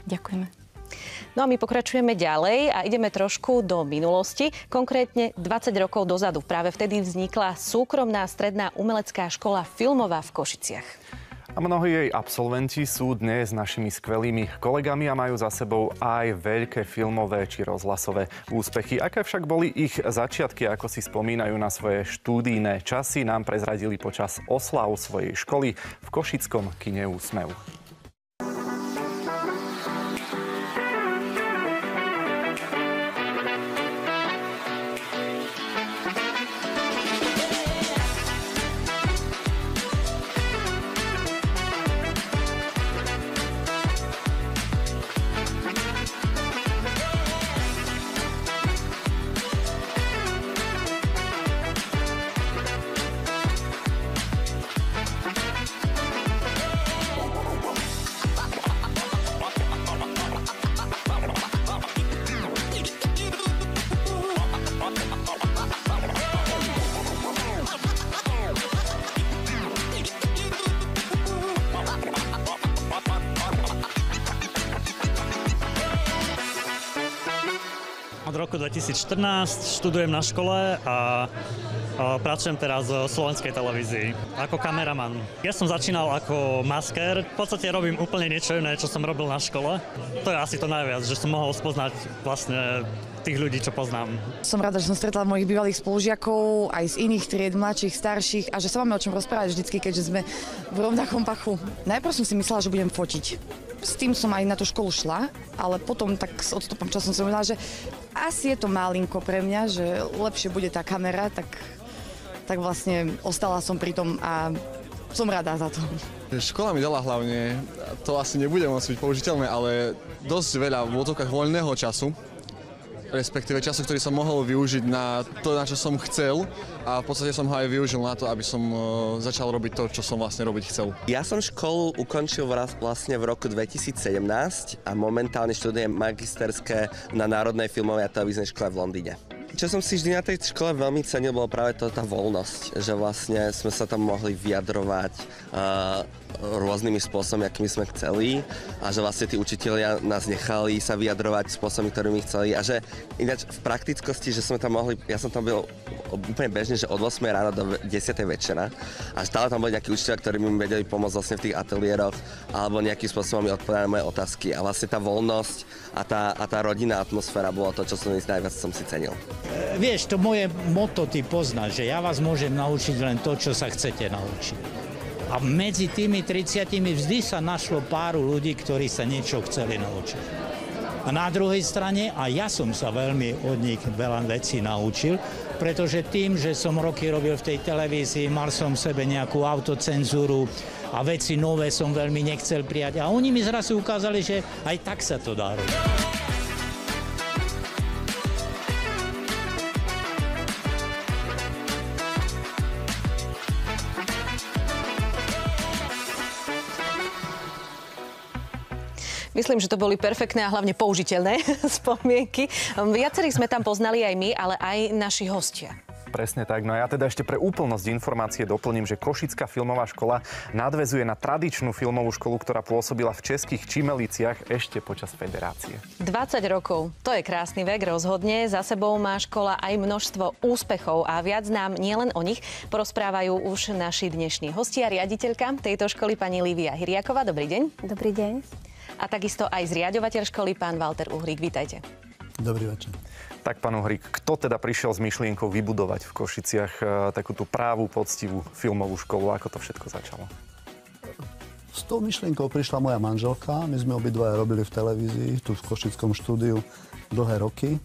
Ďakujeme. No a my pokračujeme ďalej a ideme trošku do minulosti. Konkrétne 20 rokov dozadu. Práve vtedy vznikla súkromná stredná umelecká škola filmová v Košiciach. A mnohí jej absolventi sú dnes našimi skvelými kolegami a majú za sebou aj veľké filmové či rozhlasové úspechy. Aké však boli ich začiatky, ako si spomínajú na svoje štúdijné časy, nám prezradili počas oslav svojej školy v košickom kine Úsmev. Od roku 2014 študujem na škole a pracujem teraz v slovenskej televízii ako kameraman. Ja som začínal ako masker, v podstate robím úplne niečo iné, čo som robil na škole. To je asi to najviac, že som mohol spoznať vlastne tých ľudí, čo poznám. Som rada, že som stretla mojich bývalých spolužiakov, aj z iných tried, mladších, starších a že sa máme o čom rozprávať vždycky, keďže sme v rovnakom pachu. Najprv som si myslela, že budem fotiť. S tým som aj na tú školu šla, ale potom tak s odstupom časom som vedela, že asi je to malinko pre mňa, že lepšie bude tá kamera, tak vlastne ostala som pri tom a som rada za to. Škola mi dala hlavne, to asi nebude môcť byť použiteľné, ale dosť veľa v úvodzovkách voľného času, respektíve času, ktorý som mohol využiť na to, na čo som chcel a v podstate som ho aj využil na to, aby som začal robiť to, čo som vlastne robiť chcel. Ja som školu ukončil vlastne v roku 2017 a momentálne študujem magisterské na Národnej filmovej a televíznej škole v Londýne. Čo som si vždy na tej škole veľmi cenil, bolo práve tá voľnosť, že vlastne sme sa tam mohli vyjadrovať rôznymi spôsobmi, akými sme chceli a že vlastne tí učitelia nás nechali sa vyjadrovať spôsobmi, ktorými chceli a že ináč v praktickosti, že sme tam mohli, ja som tam byl úplne bežne, že od 8 rána do 10 večera a stále tam boli nejakí učitelia, ktorí mi vedeli pomôcť vlastne v tých ateliéroch alebo nejakým spôsobom mi odpovedali na moje otázky a vlastne tá voľnosť a tá rodinná atmosféra bolo to, čo som najviac som si cenil. Vieš, to moje motto ty poznáš, že ja vás môžem naučiť len to, čo sa chcete naučiť. A medzi tými 30 vždy sa našlo páru ľudí, ktorí sa niečo chceli naučiť. A na druhej strane, a ja som sa veľmi od nich veľa vecí naučil, pretože tým, že som roky robil v tej televízii, mal som v sebe nejakú autocenzúru a veci nové som veľmi nechcel prijať. A oni mi zrazu ukázali, že aj tak sa to dá robiť. Myslím, že to boli perfektné a hlavne použiteľné spomienky. Viacerých sme tam poznali aj my, ale aj naši hostia. Presne tak. No a ja teda ešte pre úplnosť informácie doplním, že Košická filmová škola nadväzuje na tradičnú filmovú školu, ktorá pôsobila v Českých Čimeliciach ešte počas federácie. 20 rokov. To je krásny vek, rozhodne. Za sebou má škola aj množstvo úspechov a viac nám nielen o nich porozprávajú už naši dnešní hostia, riaditeľka tejto školy pani Lívia Hiriaková. Dobrý deň. Dobrý deň. A takisto aj zriaďovateľ školy, pán Walter Uhrík. Vítajte. Dobrý večer. Tak, pán Uhrík, kto teda prišiel s myšlienkou vybudovať v Košiciach takú tú právu, poctivú filmovú školu? Ako to všetko začalo? S tou myšlienkou prišla moja manželka. My sme obidvaja robili v televízii, tu v Košickom štúdiu dlhé roky.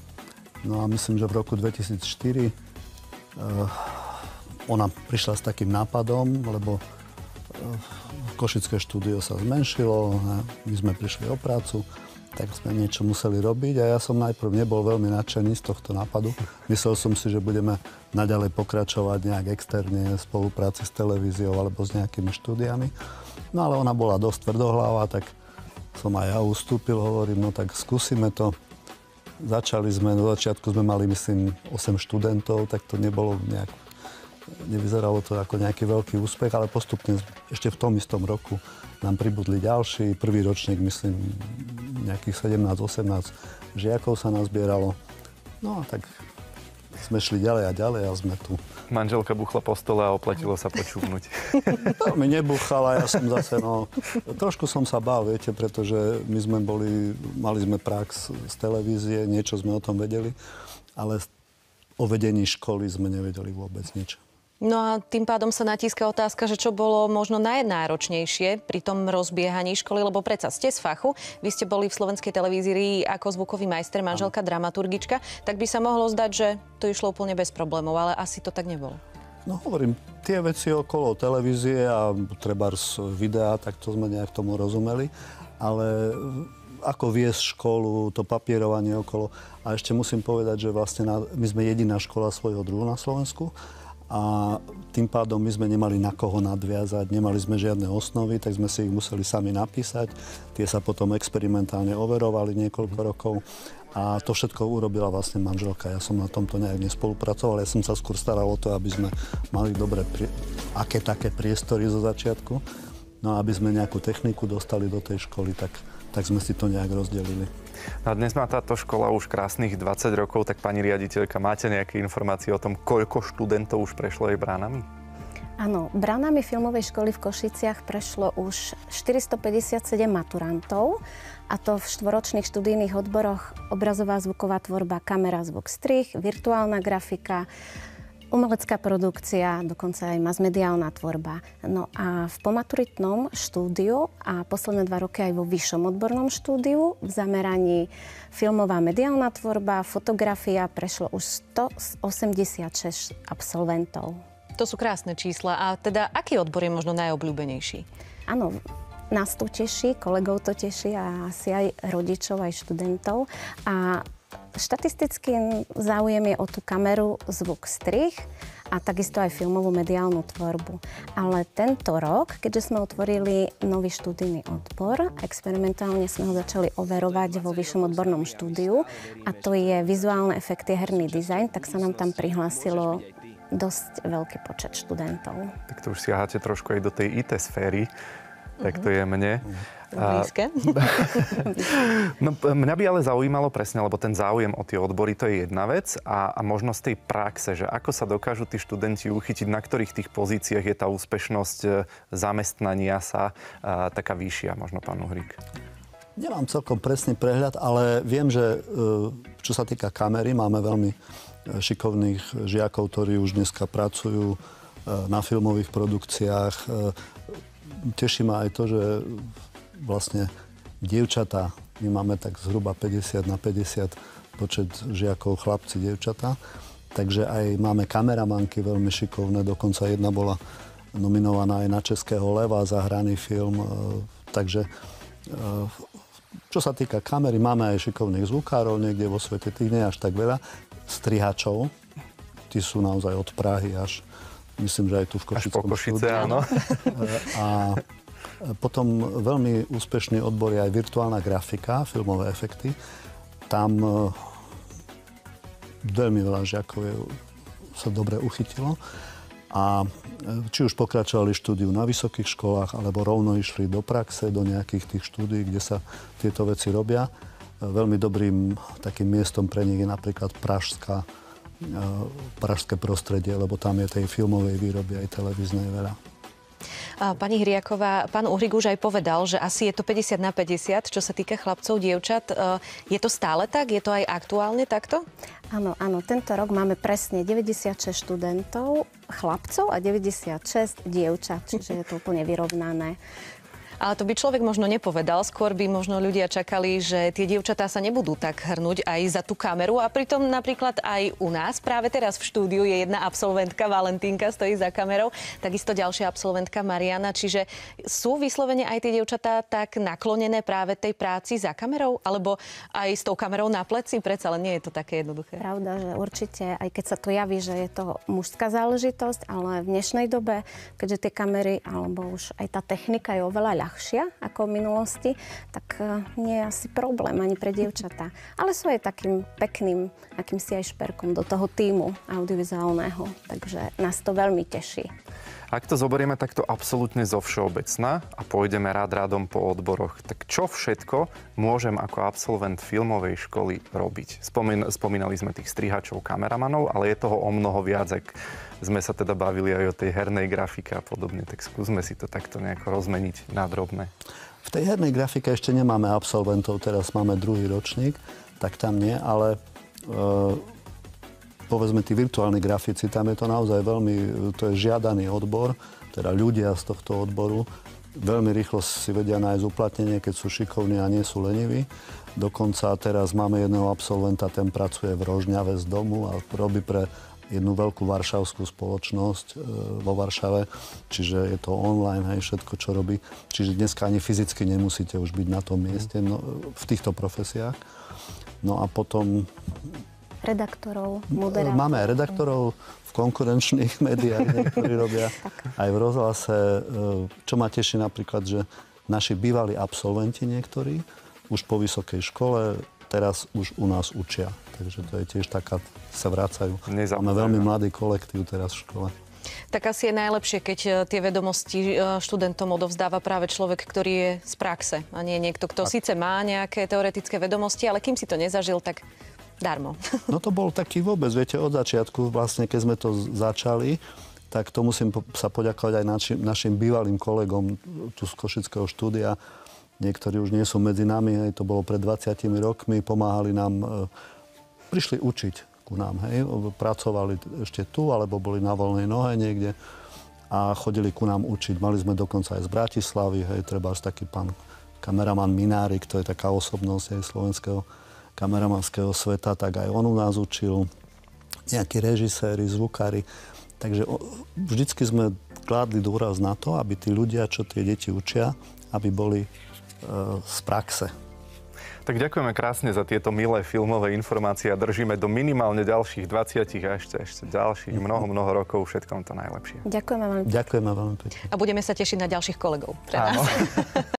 No a myslím, že v roku 2004 ona prišla s takým nápadom, lebo Košické štúdio sa zmenšilo, my sme prišli o prácu, tak sme niečo museli robiť a ja som najprv nebol veľmi nadšený z tohto nápadu. Myslel som si, že budeme naďalej pokračovať nejak externe v spolupráci s televíziou alebo s nejakými štúdiami. No ale ona bola dosť tvrdohlava, tak som aj ja ustúpil, hovorím, no tak skúsime to. Začali sme, do začiatku sme mali, myslím, 8 študentov, tak to nebolo nejak nevyzeralo to ako nejaký veľký úspech, ale postupne ešte v tom istom roku nám pribudli ďalší. Prvý ročník, myslím, nejakých 17-18 žiakov sa nazbieralo. No a tak sme šli ďalej a ďalej a sme tu. Manželka buchla po stole a oplatilo sa počúvnuť. Mi nebuchala, ja som zase, trošku som sa bál, viete, pretože my sme mali sme prax z televízie, niečo sme o tom vedeli, ale o vedení školy sme nevedeli vôbec nič. No a tým pádom sa natíska otázka, že čo bolo možno najnáročnejšie pri tom rozbiehaní školy, lebo predsa ste z fachu, vy ste boli v Slovenskej televízii ako zvukový majster, manželka dramaturgička, tak by sa mohlo zdať, že to išlo úplne bez problémov, ale asi to tak nebolo. No hovorím, tie veci okolo televízie a trebárs videa, tak to sme nejak tomu rozumeli, ale ako viesť školu, to papierovanie okolo. A ešte musím povedať, že vlastne my sme jediná škola svojho druhu na Slovensku, a tým pádom my sme nemali na koho nadviazať, nemali sme žiadne osnovy, tak sme si ich museli sami napísať. Tie sa potom experimentálne overovali niekoľko rokov a to všetko urobila vlastne manželka. Ja som na tomto nejak nespolupracoval, ja som sa skôr staral o to, aby sme mali dobre aké také priestory zo začiatku. No a aby sme nejakú techniku dostali do tej školy, tak sme si to nejak rozdelili. A dnes má táto škola už krásnych 20 rokov, tak pani riaditeľka, máte nejaké informácie o tom, koľko študentov už prešlo jej bránami? Áno, bránami filmovej školy v Košiciach prešlo už 457 maturantov, a to v štvoročných študijných odboroch obrazová zvuková tvorba, kamera, zvuk, strih, virtuálna grafika, umelecká produkcia, dokonca aj masmediálna tvorba. No a v pomaturitnom štúdiu a posledné 2 roky aj vo vyššom odbornom štúdiu v zameraní filmová mediálna tvorba, fotografia prešlo už 186 absolventov. To sú krásne čísla. A teda, aký odbor je možno najobľúbenejší? Áno, nás to teší, kolegov to teší a asi aj rodičov, aj študentov. A štatistický záujem je o tú kameru, zvuk, strih a takisto aj filmovú mediálnu tvorbu. Ale tento rok, keďže sme otvorili nový študijný odbor, experimentálne sme ho začali overovať vo vyššom odbornom štúdiu a to je vizuálne efekty, herný dizajn, tak sa nám tam prihlásilo dosť veľký počet študentov. Tak to už siahate trošku aj do tej IT sféry, tak to je mne. Blízke. No, mňa by ale zaujímalo presne, lebo ten záujem o tie odbory, to je jedna vec a možno z tej praxe, že ako sa dokážu tí študenti uchytiť, na ktorých tých pozíciách je tá úspešnosť zamestnania sa taká vyššia, možno pán Uhrík. Nemám celkom presný prehľad, ale viem, že čo sa týka kamery, máme veľmi šikovných žiakov, ktorí už dneska pracujú na filmových produkciách. Teší ma aj to, že vlastne dievčatá, my máme tak zhruba 50 na 50 počet žiakov, chlapci, dievčatá. Takže aj máme kameramanky veľmi šikovné, dokonca jedna bola nominovaná aj na Českého leva za hraný film. Takže čo sa týka kamery, máme aj šikovných zvukárov niekde vo svete, tých nie až tak veľa. Strihačov, tí sú naozaj od Prahy až, myslím, že aj tu v Košickom až po Košice, áno. A potom veľmi úspešný odbor je aj virtuálna grafika, filmové efekty. Tam veľmi veľa žiakov sa dobre uchytilo. A či už pokračovali štúdiu na vysokých školách, alebo rovno išli do praxe, do nejakých tých štúdií, kde sa tieto veci robia. Veľmi dobrým takým miestom pre nich je napríklad pražské prostredie, lebo tam je tej filmovej výroby aj televíznej veľa. Pani Hriaková, pán Uhrík už aj povedal, že asi je to 50 na 50, čo sa týka chlapcov, dievčat. Je to stále tak? Je to aj aktuálne takto? Áno, tento rok máme presne 96 študentov, chlapcov a 96 dievčat, čiže je to úplne vyrovnané. Ale to by človek možno nepovedal. Skôr by možno ľudia čakali, že tie dievčatá sa nebudú tak hrnúť aj za tú kameru. A pritom napríklad aj u nás, práve teraz v štúdiu je jedna absolventka, Valentínka, stojí za kamerou. Takisto ďalšia absolventka, Mariana. Čiže sú vyslovene aj tie dievčatá tak naklonené práve tej práci za kamerou? Alebo aj s tou kamerou na pleci? Predsa len nie je to také jednoduché. Pravda, že určite, aj keď sa to javí, že je to mužská záležitosť, ale v dnešnej dobe, keďže tie kamery, alebo už aj tá technika je oveľa ľahšia ako v minulosti, tak nie je asi problém ani pre dievčatá. Ale sú aj takým pekným, akýmsi aj šperkom do toho tímu audiovizuálneho. Takže nás to veľmi teší. Ak to zoberieme takto absolútne zo všeobecna a pôjdeme rádom po odboroch, tak čo všetko môžem ako absolvent filmovej školy robiť? Spomínali sme tých strihačov, kameramanov, ale je toho o mnoho viac, ak sme sa teda bavili aj o tej hernej grafike a podobne, tak skúsme si to takto nejako rozmeniť na drobné. V tej hernej grafike ešte nemáme absolventov, teraz máme druhý ročník, tak tam nie, ale povedzme tí virtuálni grafici, tam je to naozaj veľmi, to je žiadaný odbor, teda ľudia z tohto odboru veľmi rýchlo si vedia nájsť uplatnenie, keď sú šikovní a nie sú leniví. Dokonca teraz máme jedného absolventa, ten pracuje v Rožňave z domu a robí pre jednu veľkú varšavskú spoločnosť vo Varšave, čiže je to online, hej, všetko, čo robí. Čiže dneska ani fyzicky nemusíte už byť na tom mieste v týchto profesiách. No a potom... Redaktorov, moderátorov. Máme aj redaktorov v konkurenčných médiách, niektorí robia aj v rozhlase. Čo ma teší napríklad, že naši bývalí absolventi niektorí už po vysokej škole teraz už u nás učia. Takže to je tiež taká, sa vracajú. Máme veľmi mladý kolektív teraz v škole. Tak asi je najlepšie, keď tie vedomosti študentom odovzdáva práve človek, ktorý je z praxe. A nie niekto, kto síce má nejaké teoretické vedomosti, ale kým si to nezažil, tak darmo. No to bol taký vôbec, viete, od začiatku, vlastne keď sme to začali, tak to musím sa poďakovať aj našim bývalým kolegom tu z Košického štúdia. Niektorí už nie sú medzi nami, hej, to bolo pred 20 rokmi, pomáhali nám, prišli učiť ku nám, hej, pracovali ešte tu, alebo boli na voľnej nohe niekde a chodili ku nám učiť. Mali sme dokonca aj z Bratislavy, hej, trebárs taký pán kameraman Minárik, to je taká osobnosť aj slovenského kameramanského sveta, tak aj on u nás učil, nejakí režiséri, zvukári. Takže vždycky sme kládli dôraz na to, aby tí ľudia, čo tie deti učia, aby boli z praxe. Tak ďakujeme krásne za tieto milé filmové informácie a držíme do minimálne ďalších 20 a ešte ďalších mnoho rokov všetkom to najlepšie. Ďakujeme veľmi pekne. Ďakujeme veľmi pekne. A budeme sa tešiť na ďalších kolegov pre nás.